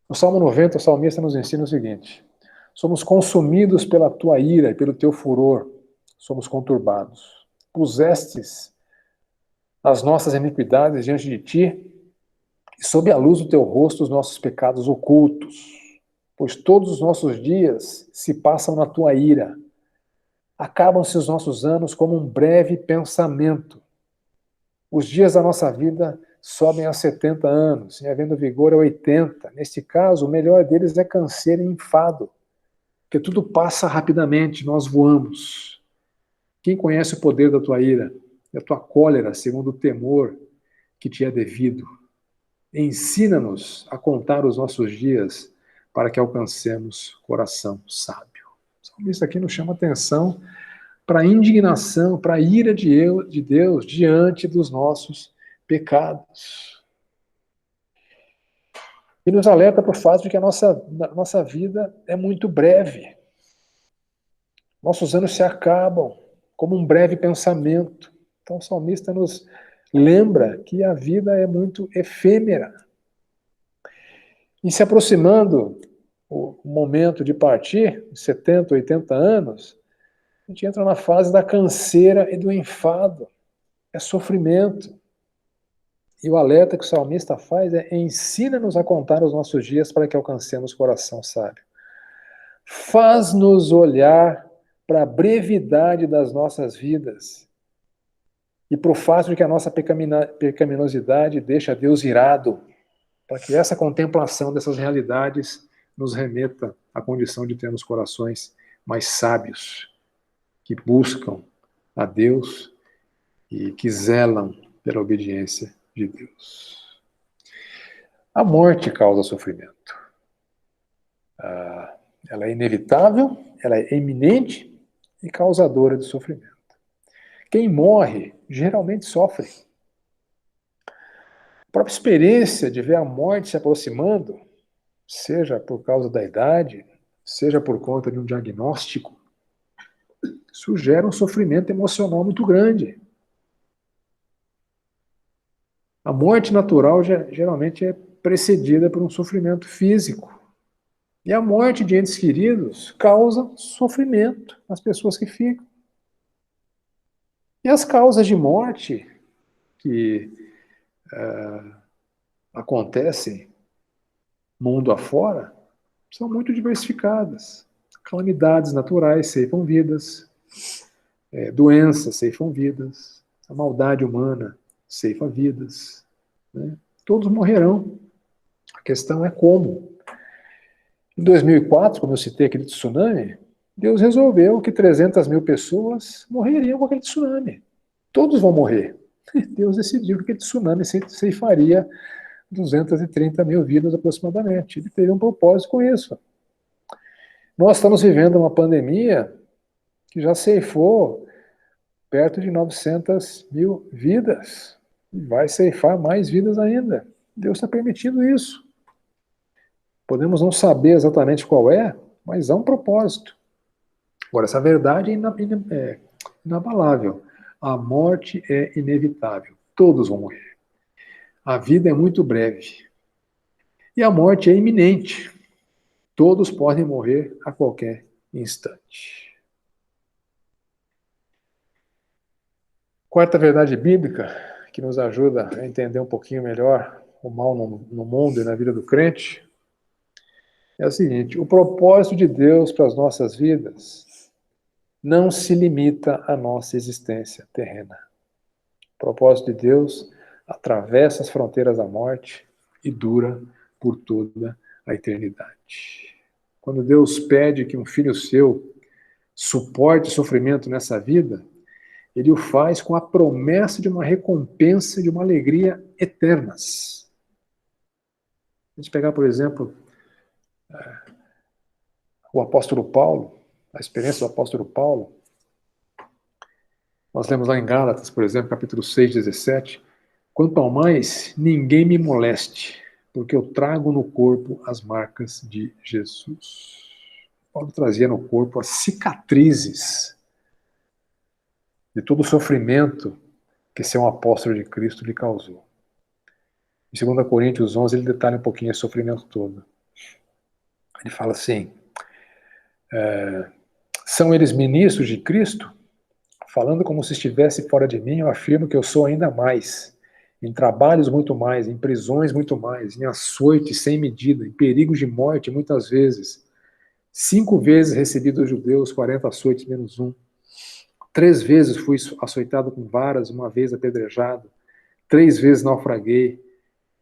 No Salmo 90, o salmista nos ensina o seguinte: somos consumidos pela tua ira e pelo teu furor, somos conturbados. Pusestes as nossas iniquidades diante de ti, e sob a luz do teu rosto os nossos pecados ocultos. Pois todos os nossos dias se passam na tua ira. Acabam-se os nossos anos como um breve pensamento. Os dias da nossa vida sobem a 70 anos, e havendo vigor a 80. Neste caso, o melhor deles é canseiro e enfado, porque tudo passa rapidamente, nós voamos. Quem conhece o poder da tua ira, da tua cólera, segundo o temor que te é devido? Ensina-nos a contar os nossos dias para que alcancemos coração sábio. O salmista aqui nos chama atenção para a indignação, para a ira de Deus diante dos nossos pecados. E nos alerta para o fato de que a nossa vida é muito breve. Nossos anos se acabam como um breve pensamento. Então o salmista nos lembra que a vida é muito efêmera. E se aproximando o momento de partir, 70, 80 anos, a gente entra na fase da canseira e do enfado. É sofrimento. E o alerta que o salmista faz é: ensina-nos a contar os nossos dias para que alcancemos coração sábio. Faz-nos olhar para a brevidade das nossas vidas e para o fato de que a nossa pecaminosidade deixa Deus irado, para que essa contemplação dessas realidades nos remeta à condição de termos corações mais sábios, que buscam a Deus e que zelam pela obediência de Deus. A morte causa sofrimento. Ela é inevitável, ela é iminente e causadora de sofrimento. Quem morre geralmente sofre. A própria experiência de ver a morte se aproximando, seja por causa da idade, seja por conta de um diagnóstico, isso gera um sofrimento emocional muito grande. A morte natural geralmente é precedida por um sofrimento físico. E a morte de entes queridos causa sofrimento nas pessoas que ficam. E as causas de morte que acontecem mundo afora são muito diversificadas. Calamidades naturais ceifam vidas, doenças ceifam vidas, a maldade humana ceifa vidas. Né? Todos morrerão. A questão é como. Em 2004, como eu citei aquele tsunami, Deus resolveu que 300 mil pessoas morreriam com aquele tsunami. Todos vão morrer. Deus decidiu que aquele tsunami ceifaria 230 mil vidas aproximadamente. Ele teve um propósito com isso. Nós estamos vivendo uma pandemia que já ceifou perto de 900 mil vidas. E vai ceifar mais vidas ainda. Deus está permitindo isso. Podemos não saber exatamente qual é, mas há um propósito. Agora, essa verdade é inabalável. A morte é inevitável. Todos vão morrer. A vida é muito breve. E a morte é iminente. Todos podem morrer a qualquer instante. Quarta verdade bíblica, que nos ajuda a entender um pouquinho melhor o mal no mundo e na vida do crente, é o seguinte: o propósito de Deus para as nossas vidas não se limita à nossa existência terrena. O propósito de Deus atravessa as fronteiras da morte e dura por toda a eternidade. Quando Deus pede que um filho seu suporte sofrimento nessa vida, ele o faz com a promessa de uma recompensa, de uma alegria eternas. A gente pegar, por exemplo, o apóstolo Paulo, a experiência do apóstolo Paulo, nós lemos lá em Gálatas, por exemplo, capítulo 6, 17, quanto ao mais, ninguém me moleste, porque eu trago no corpo as marcas de Jesus. Paulo trazia no corpo as cicatrizes de todo o sofrimento que ser um apóstolo de Cristo lhe causou. Em 2 Coríntios 11, ele detalha um pouquinho esse sofrimento todo. Ele fala assim, são eles ministros de Cristo? Falando como se estivesse fora de mim, eu afirmo que eu sou ainda mais. Em trabalhos muito mais, em prisões muito mais, em açoites sem medida, em perigos de morte muitas vezes. 5 vezes recebi dos judeus 40 açoites menos um. 3 vezes fui açoitado com varas, 1 vez apedrejado. 3 vezes naufraguei.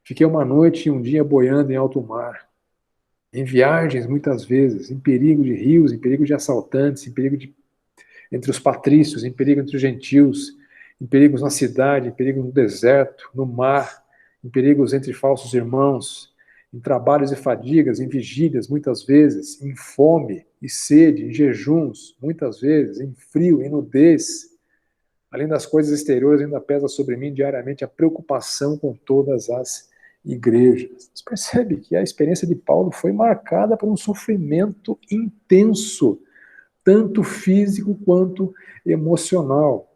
Fiquei 1 noite e 1 dia boiando em alto mar. Em viagens muitas vezes, em perigo de rios, em perigo de assaltantes, em perigo entre os patrícios, em perigo entre os gentios, em perigos na cidade, em perigo no deserto, no mar, em perigos entre falsos irmãos, em trabalhos e fadigas, em vigílias, muitas vezes, em fome e sede, em jejuns, muitas vezes, em frio, em nudez. Além das coisas exteriores, ainda pesa sobre mim diariamente a preocupação com todas as igrejas. Você percebe que a experiência de Paulo foi marcada por um sofrimento intenso, tanto físico quanto emocional.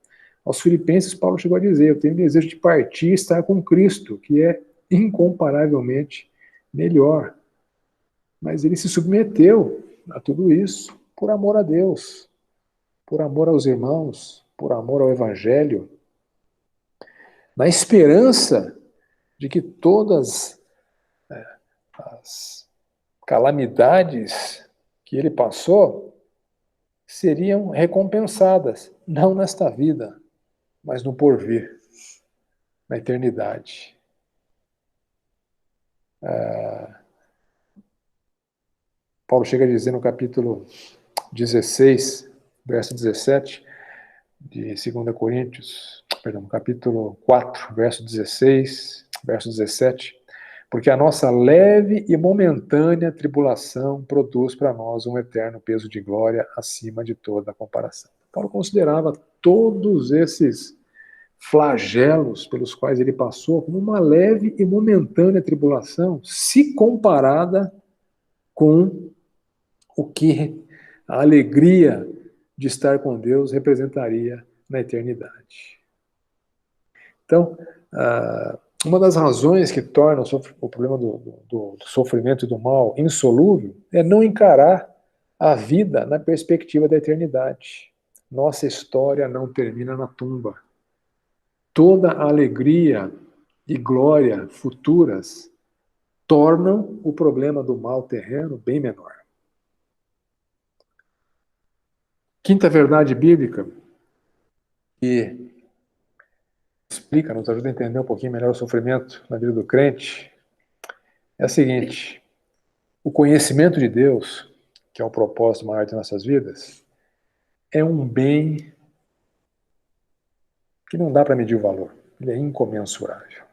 Aos Filipenses, Paulo chegou a dizer: eu tenho desejo de partir e estar com Cristo, que é incomparavelmente melhor. Mas ele se submeteu a tudo isso por amor a Deus, por amor aos irmãos, por amor ao Evangelho, na esperança de que todas as calamidades que ele passou seriam recompensadas, não nesta vida, mas no porvir, na eternidade. Paulo chega a dizer no capítulo 16, verso 17, de 2 Coríntios, perdão, capítulo 4, verso 16, verso 17, porque a nossa leve e momentânea tribulação produz para nós um eterno peso de glória acima de toda a comparação. Paulo considerava todos esses flagelos pelos quais ele passou como uma leve e momentânea tribulação, se comparada com o que a alegria de estar com Deus representaria na eternidade. Então, uma das razões que torna o problema do sofrimento e do mal insolúvel é não encarar a vida na perspectiva da eternidade. Nossa história não termina na tumba. Toda a alegria e glória futuras tornam o problema do mal terreno bem menor. Quinta verdade bíblica, que explica, nos ajuda a entender um pouquinho melhor o sofrimento na vida do crente, é a seguinte: o conhecimento de Deus, que é o propósito maior de nossas vidas, é um bem que não dá para medir o valor, ele é incomensurável.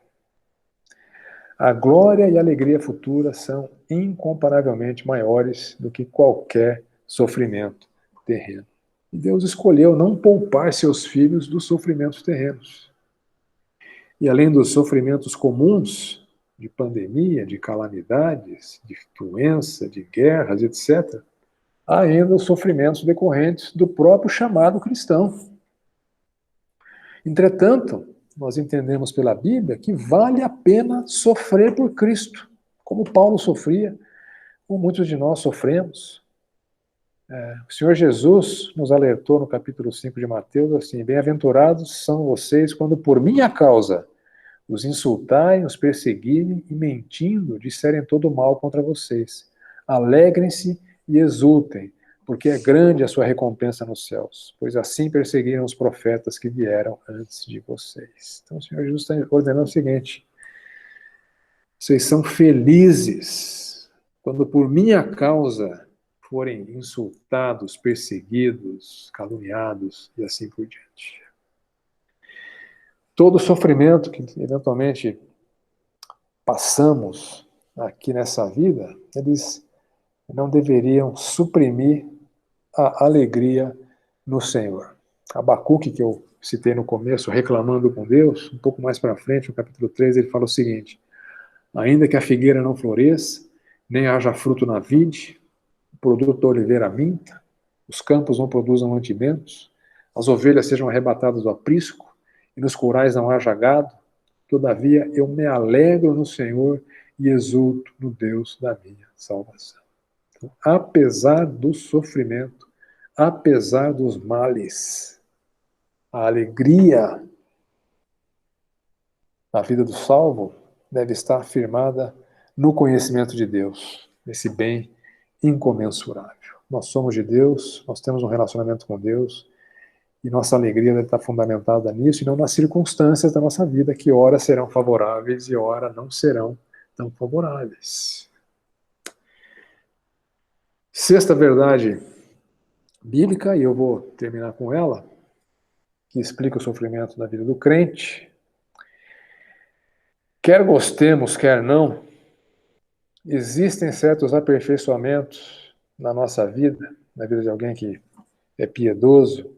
A glória e a alegria futura são incomparavelmente maiores do que qualquer sofrimento terreno. E Deus escolheu não poupar seus filhos dos sofrimentos terrenos. E além dos sofrimentos comuns, de pandemia, de calamidades, de doença, de guerras, etc., há ainda os sofrimentos decorrentes do próprio chamado cristão. Entretanto, nós entendemos pela Bíblia que vale a pena sofrer por Cristo, como Paulo sofria, como muitos de nós sofremos. O Senhor Jesus nos alertou no capítulo 5 de Mateus assim: bem-aventurados são vocês quando por minha causa os insultarem, os perseguirem e mentindo disserem todo mal contra vocês. Alegrem-se e exultem, porque é grande a sua recompensa nos céus, pois assim perseguiram os profetas que vieram antes de vocês. Então o Senhor Jesus está ordenando o seguinte: vocês são felizes quando por minha causa forem insultados, perseguidos, caluniados e assim por diante. Todo sofrimento que eventualmente passamos aqui nessa vida, eles não deveriam suprimir a alegria no Senhor. Abacuque, que eu citei no começo, reclamando com Deus, um pouco mais para frente, no capítulo 3, ele fala o seguinte: ainda que a figueira não floresça, nem haja fruto na vide, o produto da oliveira minta, os campos não produzam mantimentos, as ovelhas sejam arrebatadas do aprisco, e nos currais não haja gado, todavia eu me alegro no Senhor e exulto no Deus da minha salvação. Então, apesar do sofrimento, apesar dos males, a alegria na vida do salvo deve estar firmada no conhecimento de Deus, esse bem incomensurável. Nós somos de Deus, nós temos um relacionamento com Deus, e nossa alegria deve estar fundamentada nisso e não nas circunstâncias da nossa vida, que ora serão favoráveis e ora não serão tão favoráveis. Sexta verdade bíblica, e eu vou terminar com ela, que explica o sofrimento da vida do crente. Quer gostemos, quer não, existem certos aperfeiçoamentos na nossa vida, na vida de alguém que é piedoso.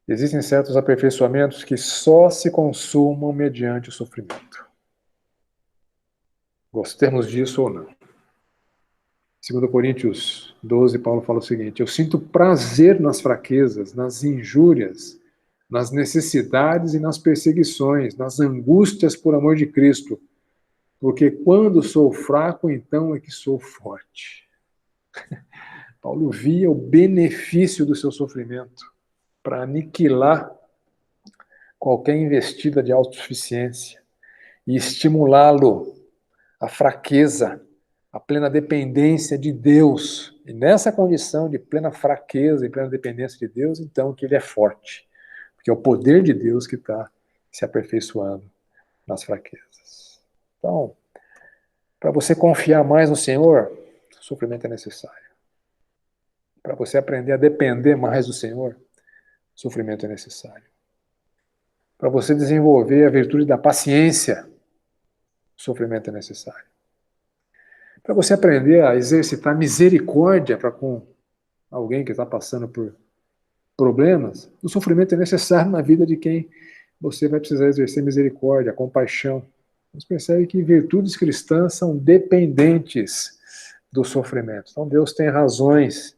Existem certos aperfeiçoamentos que só se consumam mediante o sofrimento. Gostemos disso ou não. 2 Coríntios 12, Paulo fala o seguinte: eu sinto prazer nas fraquezas, nas injúrias, nas necessidades e nas perseguições, nas angústias por amor de Cristo, porque quando sou fraco, então é que sou forte. Paulo via o benefício do seu sofrimento para aniquilar qualquer investida de autossuficiência e estimulá-lo à fraqueza, à plena dependência de Deus. E nessa condição de plena fraqueza e plena dependência de Deus, então que ele é forte. Porque é o poder de Deus que está se aperfeiçoando nas fraquezas. Então, para você confiar mais no Senhor, o sofrimento é necessário. Para você aprender a depender mais do Senhor, o sofrimento é necessário. Para você desenvolver a virtude da paciência, o sofrimento é necessário. Para você aprender a exercitar misericórdia para com alguém que está passando por problemas, o sofrimento é necessário na vida de quem você vai precisar exercer misericórdia, compaixão. Você percebe que virtudes cristãs são dependentes do sofrimento. Então Deus tem razões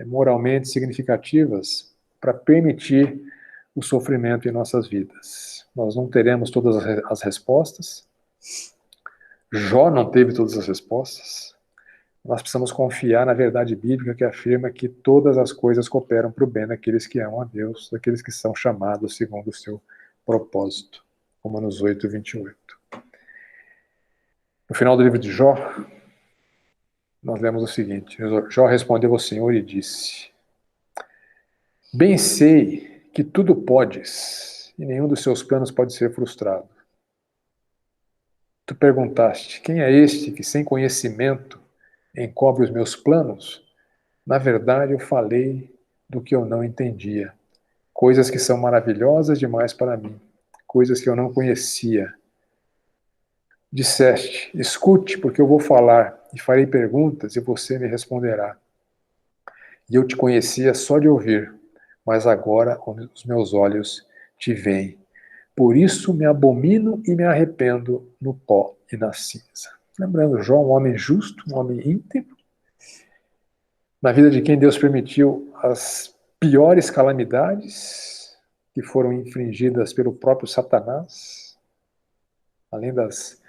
moralmente significativas para permitir o sofrimento em nossas vidas. Nós não teremos todas as respostas. Jó não teve todas as respostas. Nós precisamos confiar na verdade bíblica que afirma que todas as coisas cooperam para o bem daqueles que amam a Deus, daqueles que são chamados segundo o seu propósito. Romanos 8, 28. No final do livro de Jó, nós lemos o seguinte: Jó respondeu ao Senhor e disse: bem sei que tudo podes, e nenhum dos seus planos pode ser frustrado. Tu perguntaste: quem é este que sem conhecimento encobre os meus planos? Na verdade, eu falei do que eu não entendia. Coisas que são maravilhosas demais para mim. Coisas que eu não conhecia. Disseste: escute, porque eu vou falar, e farei perguntas, e você me responderá. E eu te conhecia só de ouvir, mas agora os meus olhos te veem. Por isso me abomino e me arrependo no pó e na cinza. Lembrando, Jó, um homem justo, um homem íntegro, na vida de quem Deus permitiu as piores calamidades que foram infligidas pelo próprio Satanás, além das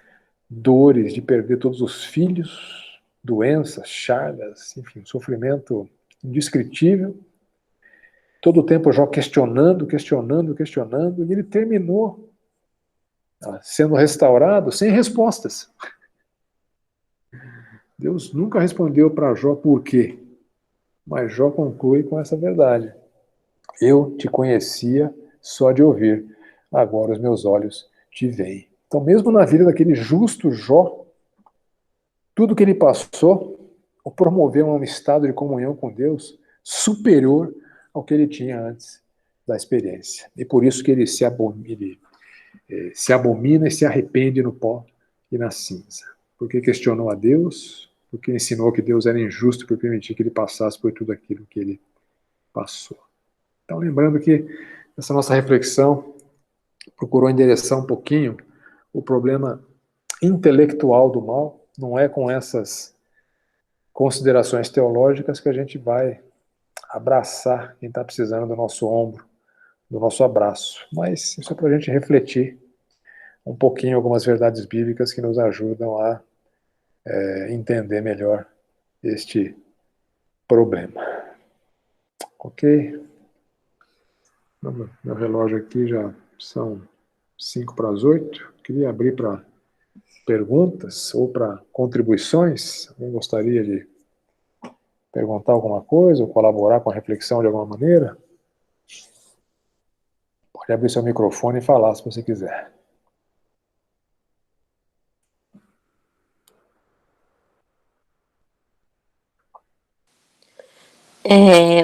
dores de perder todos os filhos, doenças, chagas, enfim, sofrimento indescritível. Todo o tempo Jó questionando, e ele terminou sendo restaurado sem respostas. Deus nunca respondeu para Jó por quê, mas Jó conclui com essa verdade. Eu te conhecia só de ouvir, agora os meus olhos te veem. Então, mesmo na vida daquele justo Jó, tudo que ele passou o promoveu a um estado de comunhão com Deus superior ao que ele tinha antes da experiência. E por isso que ele se abomina e se arrepende no pó e na cinza. Porque questionou a Deus, porque ensinou que Deus era injusto por permitir que ele passasse por tudo aquilo que ele passou. Então, lembrando que essa nossa reflexão procurou endereçar um pouquinho o problema intelectual do mal. Não é com essas considerações teológicas que a gente vai abraçar quem está precisando do nosso ombro, do nosso abraço. Mas isso é para a gente refletir um pouquinho algumas verdades bíblicas que nos ajudam a entender melhor este problema. Ok? Meu relógio aqui já são 7:55. Queria abrir para perguntas ou para contribuições. Alguém gostaria de perguntar alguma coisa ou colaborar com a reflexão de alguma maneira? Pode abrir seu microfone e falar se você quiser.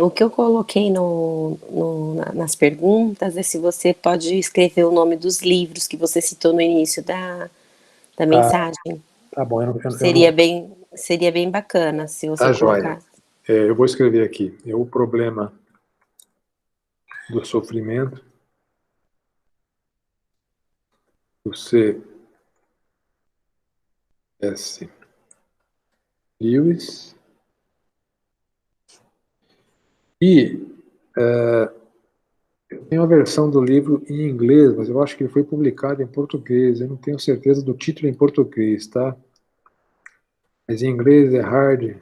O que eu coloquei nas perguntas é se você pode escrever o nome dos livros que você citou no início da mensagem. Tá bom. Seria bem bacana se você colocasse. Eu vou escrever aqui. O problema do sofrimento, do C.S. Lewis. E eu tenho a versão do livro em inglês, mas eu acho que ele foi publicado em português. Eu não tenho certeza do título em português, tá? Mas em inglês é Hard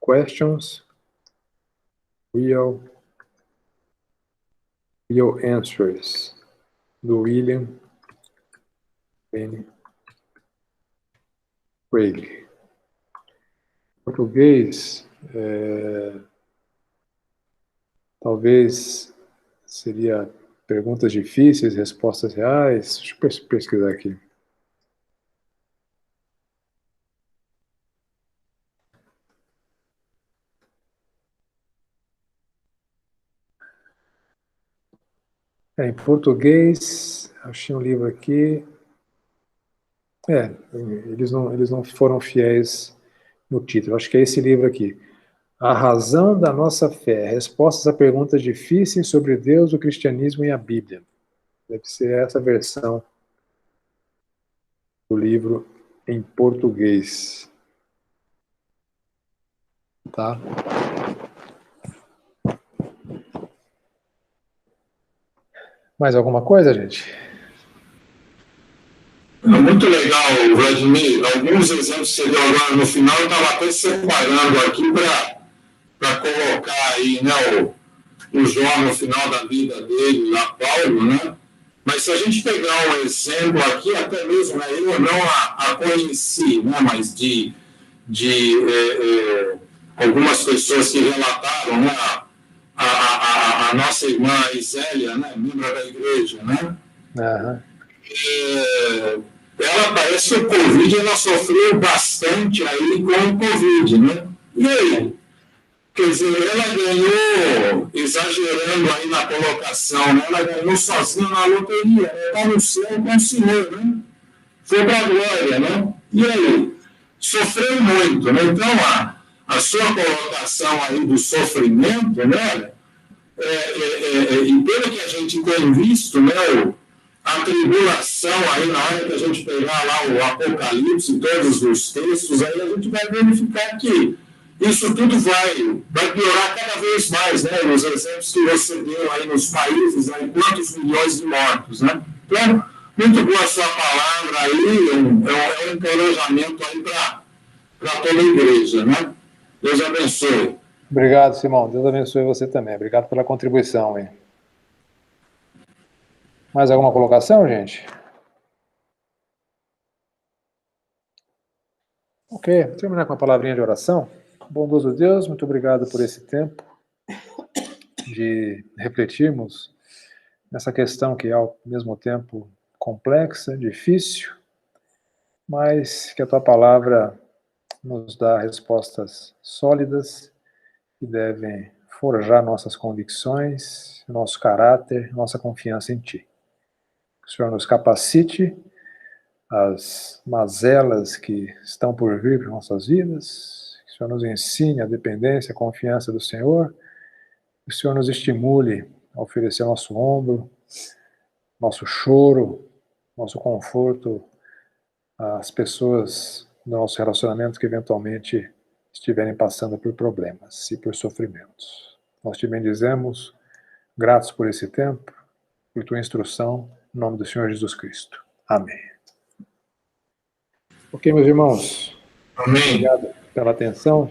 Questions, Real Answers, do William N. Craig. Em português, talvez seria perguntas difíceis, respostas reais. Deixa eu pesquisar aqui. Em português, achei um livro aqui. Eles não foram fiéis no título. Acho que é esse livro aqui. A Razão da Nossa Fé. Respostas a perguntas difíceis sobre Deus, o cristianismo e a Bíblia. Deve ser essa versão do livro em português. Tá? Mais alguma coisa, gente? Muito legal, Vladimir. Alguns exemplos que você deu agora no final, eu estava até separando aqui para colocar aí, né, o Jó no final da vida dele, lá Paulo, né? Mas se a gente pegar um exemplo aqui, até mesmo, né, eu não a conheci, né, mas de algumas pessoas que relataram, né, a nossa irmã Isélia, né, membro da igreja, né? Ela parece que o Covid, ela sofreu bastante aí com o Covid, né? E aí? Quer dizer, ela ganhou, exagerando aí na colocação, né? Ela ganhou sozinha na loteria, está no céu com o Senhor, né? Foi para a glória, né? E aí? Sofreu muito, né? Então, a sua colocação aí do sofrimento, né? E pelo que a gente tem visto, né? A tribulação aí, na hora que a gente pegar lá o Apocalipse, todos os textos, aí a gente vai verificar que isso tudo vai piorar cada vez mais, né? Os exemplos que você deu aí nos países, aí, quantos milhões de mortos, né? Então, muito boa a sua palavra aí, é um encorajamento aí para toda a igreja, né? Deus abençoe. Obrigado, Simão. Deus abençoe você também. Obrigado pela contribuição, hein? Mais alguma colocação, gente? Ok, vou terminar com uma palavrinha de oração. Bondoso Deus, muito obrigado por esse tempo de refletirmos nessa questão que é ao mesmo tempo complexa, difícil, mas que a tua palavra nos dá respostas sólidas que devem forjar nossas convicções, nosso caráter, nossa confiança em ti. Que o Senhor nos capacite as mazelas que estão por vir para nossas vidas, que o Senhor nos ensine a dependência, a confiança do Senhor, que o Senhor nos estimule a oferecer nosso ombro, nosso choro, nosso conforto às pessoas do nosso relacionamento que eventualmente estiverem passando por problemas e por sofrimentos. Nós te bendizemos, gratos por esse tempo, por tua instrução, em nome do Senhor Jesus Cristo. Amém. Ok, meus irmãos. Amém. Obrigado pela atenção.